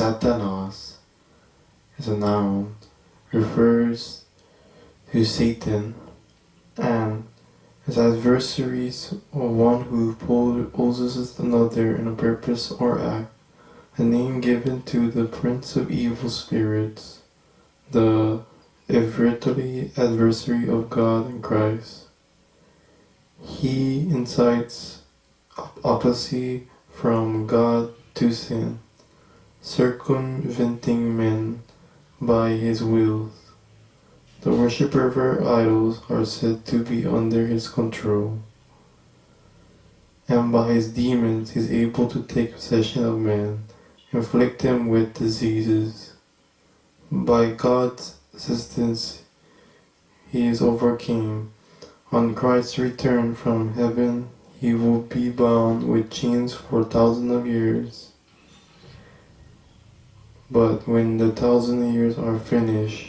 Satanas is a noun, refers to Satan, and his adversaries or one who opposes another in a purpose or act, a name given to the prince of evil spirits, the inveterate adversary of God and Christ. He incites apostasy from God to sin, circumventing men by his wills. The worshipper of our idols are said to be under his control, and by his demons he is able to take possession of man, inflict him with diseases. By God's assistance he is overcame. On Christ's return from heaven he will be bound with chains for thousands of years. But when the 1,000 years are finished,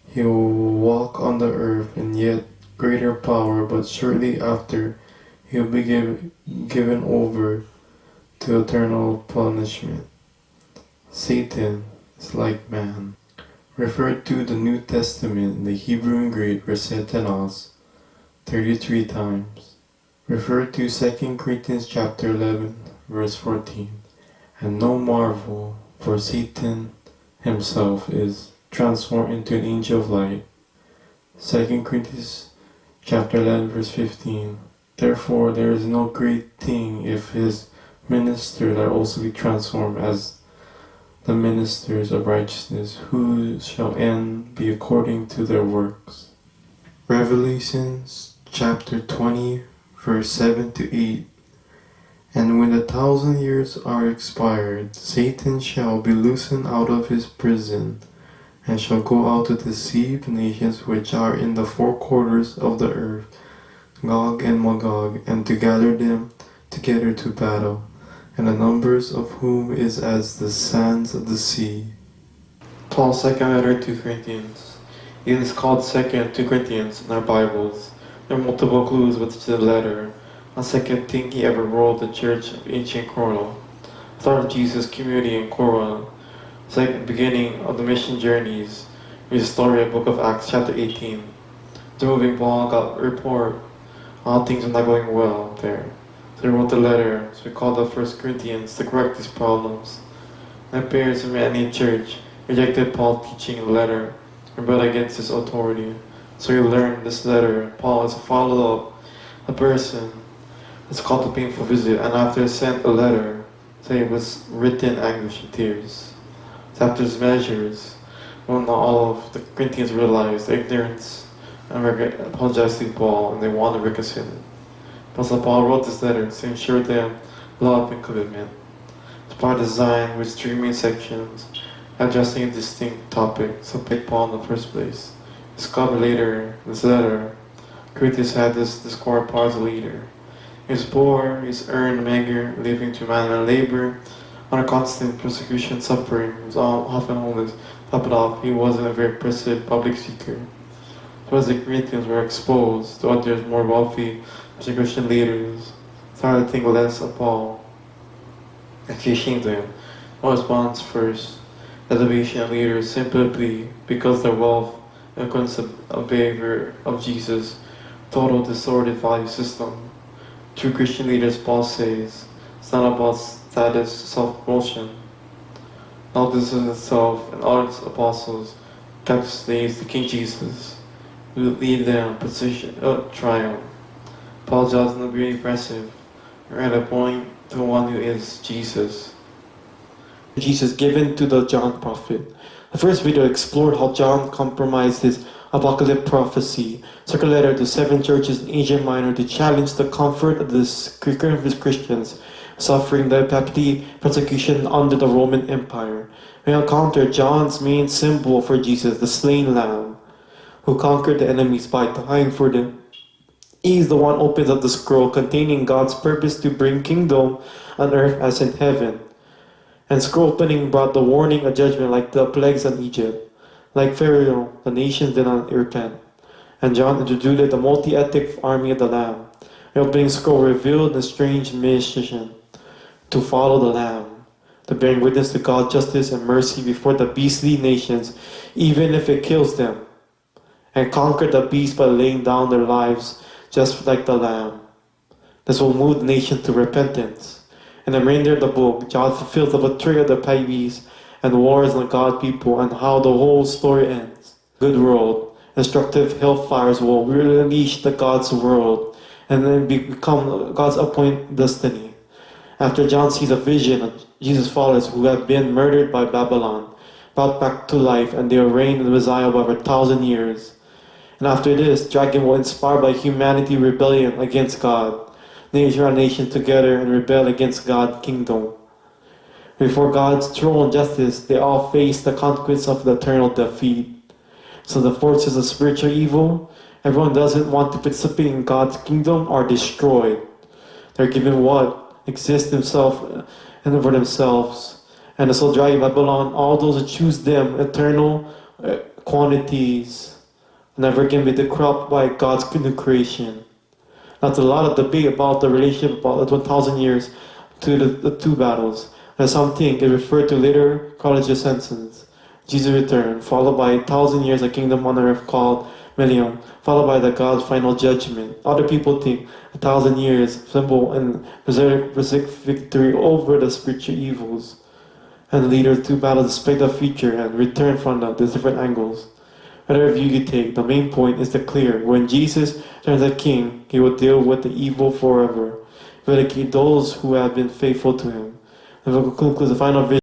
he will walk on the earth in yet greater power, but shortly after he will be given over to eternal punishment. Satan is like man. Referred to the New Testament in the Hebrew and Greek were Satanas 33 times. Referred to 2 Corinthians chapter 11 verse 14. And no marvel, for Satan himself is transformed into an angel of light. 2 Corinthians chapter 11 verse 15. Therefore there is no great thing if his ministers are also be transformed as the ministers of righteousness, who shall end be according to their works. Revelations chapter 20 verse 7 to 8. And when the 1,000 years are expired, Satan shall be loosened out of his prison, and shall go out to deceive the nations which are in the four quarters of the earth, Gog and Magog, and to gather them together to battle, and the numbers of whom is as the sands of the sea. Paul's second letter to Corinthians. It is called 2 Corinthians in our Bibles. There are multiple clues with the letter. A second thing he ever wrote the church of ancient Corinth. Started Jesus' community in Corinth. Second beginning of the mission journeys. Here's the story of Book of Acts chapter 18. The moving Paul got a report. All things are not going well there. So he wrote the letter. So we call the 1 Corinthians to correct these problems. It appears in many church rejected Paul's teaching in the letter and rebelled against his authority. So you learn this letter. Paul is a follow-up, a person. It's called the painful visit, and after he sent a letter, say it was written in anguish and tears. So after his measures, when all of the Corinthians realized the ignorance and apologized to Paul, and they wanted to reconcile it. Apostle Paul wrote this letter to ensure them love and commitment. It's by design with 3 main sections addressing a distinct topic, so pick Paul in the first place. Discover later in this letter, Corinthians had this discord Paul as a leader. He was poor, he was earned meager, living to manual labor, under constant persecution, suffering. He was often homeless. Top it off, he wasn't a very impressive public speaker. So as the Corinthians were exposed to others more wealthy Christian leaders, started to think less of Paul. Actually ashamed of him. Paul responds first. Elevation of leaders simply because their wealth and concept of behavior of Jesus, total distorted value system. True Christian leaders, Paul says, it's not about status, self-promotion. Now this is itself and all its apostles kept slaves to King Jesus, who would lead them in position of triumph. Paul does not be impressive, or at a point to the one who is Jesus. Jesus given to the John prophet. The first video explored how John compromised his apocalyptic prophecy, circle letter to 7 churches in Asia Minor to challenge the comfort of the Christians suffering the petty persecution under the Roman Empire. We encounter John's main symbol for Jesus, the slain lamb, who conquered the enemies by dying for them. He is the one who opens up the scroll containing God's purpose to bring kingdom on earth as in heaven. And scroll opening brought the warning of judgment like the plagues on Egypt. Like Pharaoh, the nations did not repent. And John introduced the multi-ethnic army of the Lamb. The opening scroll revealed the strange mission to follow the Lamb. to bearing witness to God's justice and mercy before the beastly nations, even if it kills them, and conquer the beast by laying down their lives just like the Lamb. This will move the nation to repentance. In the remainder of the book, John fulfills the betrayal of the Pagis and wars on God's people and how the whole story ends. Good world, instructive hellfires will release the God's world and then become God's appointed destiny. After John sees a vision of Jesus' followers who have been murdered by Babylon, brought back to life, and they will reign in the Messiah over 1,000 years. And after this, dragon will inspire by humanity rebellion against God. Nation and nation together and rebel against God's kingdom. Before God's throne of justice, they all face the consequence of the eternal defeat. So the forces of spiritual evil, everyone doesn't want to participate in God's kingdom, are destroyed. They're given what exists themselves and for themselves. And the soul dragon Babylon, all those who choose them, eternal quantities, never can be corrupted by God's new creation. That's a lot of debate about the relationship about the 1,000 years to the two battles. And some think it referred to later college ascensions, Jesus' return, followed by 1,000 years of kingdom on earth called millennium, followed by the God's final judgment. Other people think 1,000 years symbol and berserk victory over the spiritual evils, and leader two battles despite the future and return from the different angles. Whatever view you take, the main point is clear. When Jesus turns as king, he will deal with the evil forever, vindicate those who have been faithful to him. And concludes the final vision.